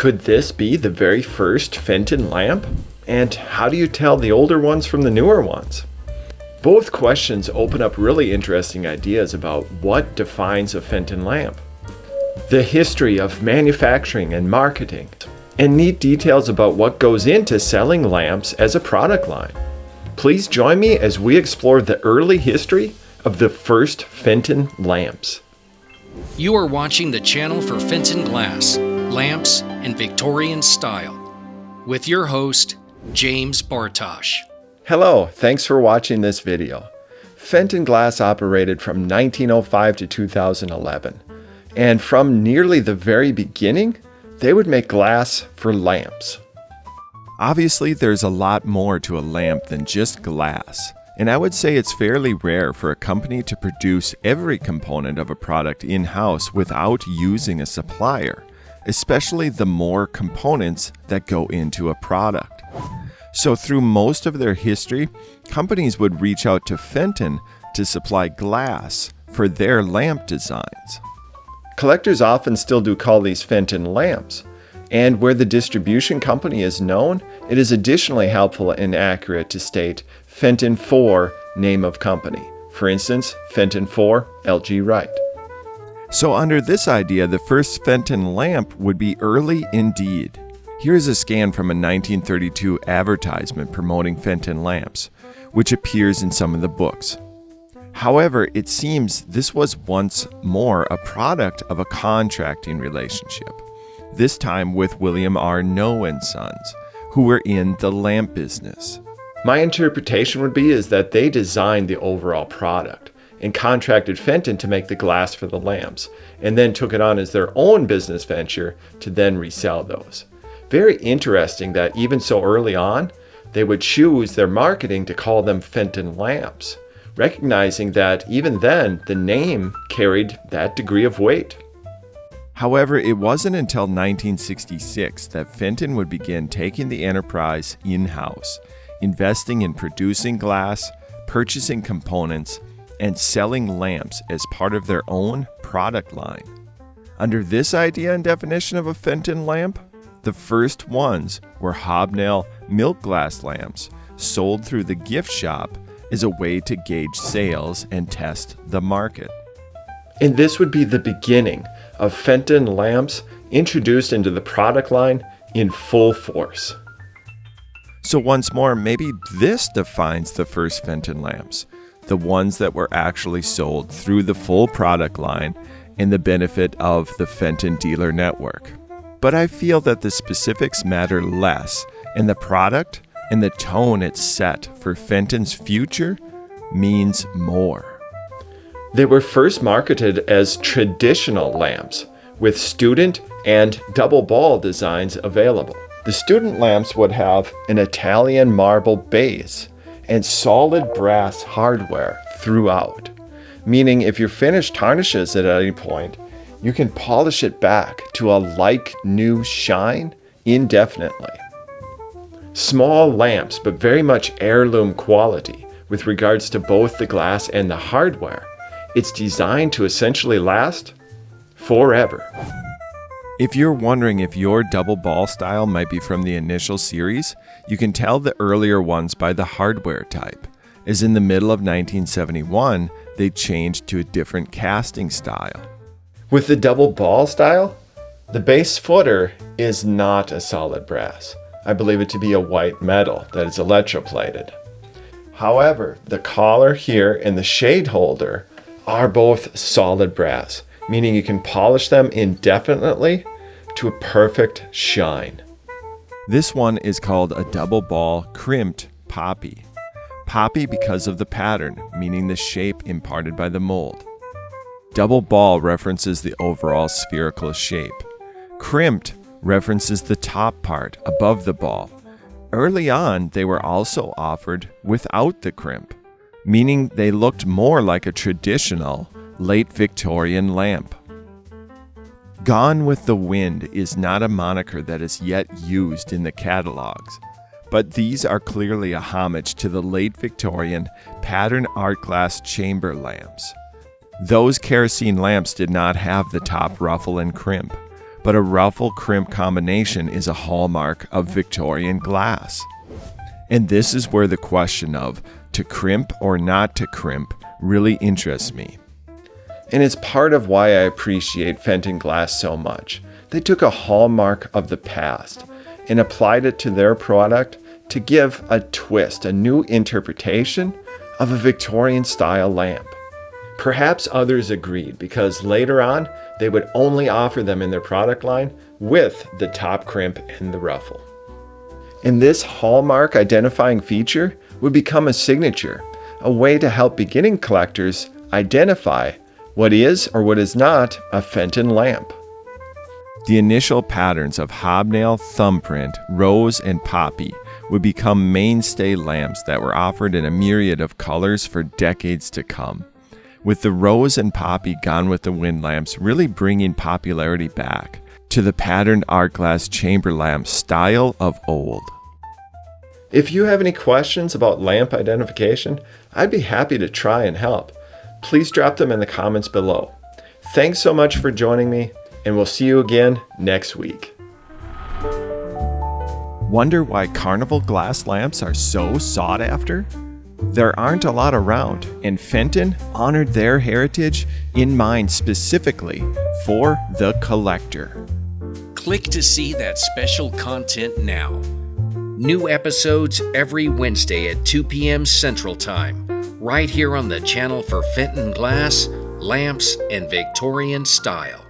Could this be the very first Fenton lamp? And how do you tell the older ones from the newer ones? Both questions open up really interesting ideas about what defines a Fenton lamp, the history of manufacturing and marketing, and neat details about what goes into selling lamps as a product line. Please join me as we explore the early history of the first Fenton lamps. You are watching the channel for Fenton Glass, Lamps, and Victorian Style with your host, James Bartosh. Hello, thanks for watching this video. Fenton Glass operated from 1905 to 2011, and from nearly the very beginning, they would make glass for lamps. Obviously, there's a lot more to a lamp than just glass, and I would say it's fairly rare for a company to produce every component of a product in-house without using a supplier, especially the more components that go into a product. So through most of their history, companies would reach out to Fenton to supply glass for their lamp designs. Collectors often still do call these Fenton lamps, and where the distribution company is known, it is additionally helpful and accurate to state Fenton 4 name of company. For instance, Fenton 4 LG Wright. So under this idea, the first Fenton lamp would be early indeed. Here's a scan from a 1932 advertisement promoting Fenton lamps, which appears in some of the books. However, it seems this was once more a product of a contracting relationship, this time with William R. Noe and Sons, who were in the lamp business. My interpretation would be is that they designed the overall product and contracted Fenton to make the glass for the lamps, and then took it on as their own business venture to then resell those. Very interesting that even so early on, they would choose their marketing to call them Fenton lamps, recognizing that even then, the name carried that degree of weight. However, it wasn't until 1966 that Fenton would begin taking the enterprise in-house, investing in producing glass, purchasing components, and selling lamps as part of their own product line. Under this idea and definition of a Fenton lamp, the first ones were hobnail milk glass lamps sold through the gift shop as a way to gauge sales and test the market. And this would be the beginning of Fenton lamps introduced into the product line in full force. So once more, maybe this defines the first Fenton lamps, the ones that were actually sold through the full product line and the benefit of the Fenton dealer network. But I feel that the specifics matter less, and the product and the tone it's set for Fenton's future means more. They were first marketed as traditional lamps, with student and double ball designs available. The student lamps would have an Italian marble base and solid brass hardware throughout, meaning if your finish tarnishes at any point, you can polish it back to a like-new shine indefinitely. Small lamps, but very much heirloom quality with regards to both the glass and the hardware. It's designed to essentially last forever. If you're wondering if your double ball style might be from the initial series, you can tell the earlier ones by the hardware type, as in the middle of 1971, they changed to a different casting style. With the double ball style, the base footer is not a solid brass. I believe it to be a white metal that is electroplated. However, the collar here and the shade holder are both solid brass, meaning you can polish them indefinitely to a perfect shine. This one is called a double ball crimped poppy. Poppy because of the pattern, meaning the shape imparted by the mold. Double ball references the overall spherical shape. Crimped references the top part above the ball. Early on, they were also offered without the crimp, meaning they looked more like a traditional late Victorian lamp. Gone with the Wind is not a moniker that is yet used in the catalogs, but these are clearly a homage to the late Victorian pattern art glass chamber lamps. Those kerosene lamps did not have the top ruffle and crimp, but a ruffle crimp combination is a hallmark of Victorian glass. And this is where the question of to crimp or not to crimp really interests me. And it's part of why I appreciate Fenton glass so much. They took a hallmark of the past and applied it to their product to give a twist, a new interpretation of a Victorian style lamp. Perhaps others agreed because later on they would only offer them in their product line with the top crimp and the ruffle. And this hallmark identifying feature would become a signature, a way to help beginning collectors identify what is or what is not a Fenton lamp. The initial patterns of hobnail, thumbprint, rose, and poppy would become mainstay lamps that were offered in a myriad of colors for decades to come, with the rose and poppy Gone with the Wind lamps really bringing popularity back to the patterned art glass chamber lamp style of old. If you have any questions about lamp identification, I'd be happy to try and help. Please drop them in the comments below. Thanks so much for joining me, and we'll see you again next week. Wonder why carnival glass lamps are so sought after? There aren't a lot around, and Fenton honored their heritage in mind specifically for the collector. Click to see that special content now. New episodes every Wednesday at 2 p.m. Central Time, right here on the channel for Fenton glass, lamps, and Victorian style.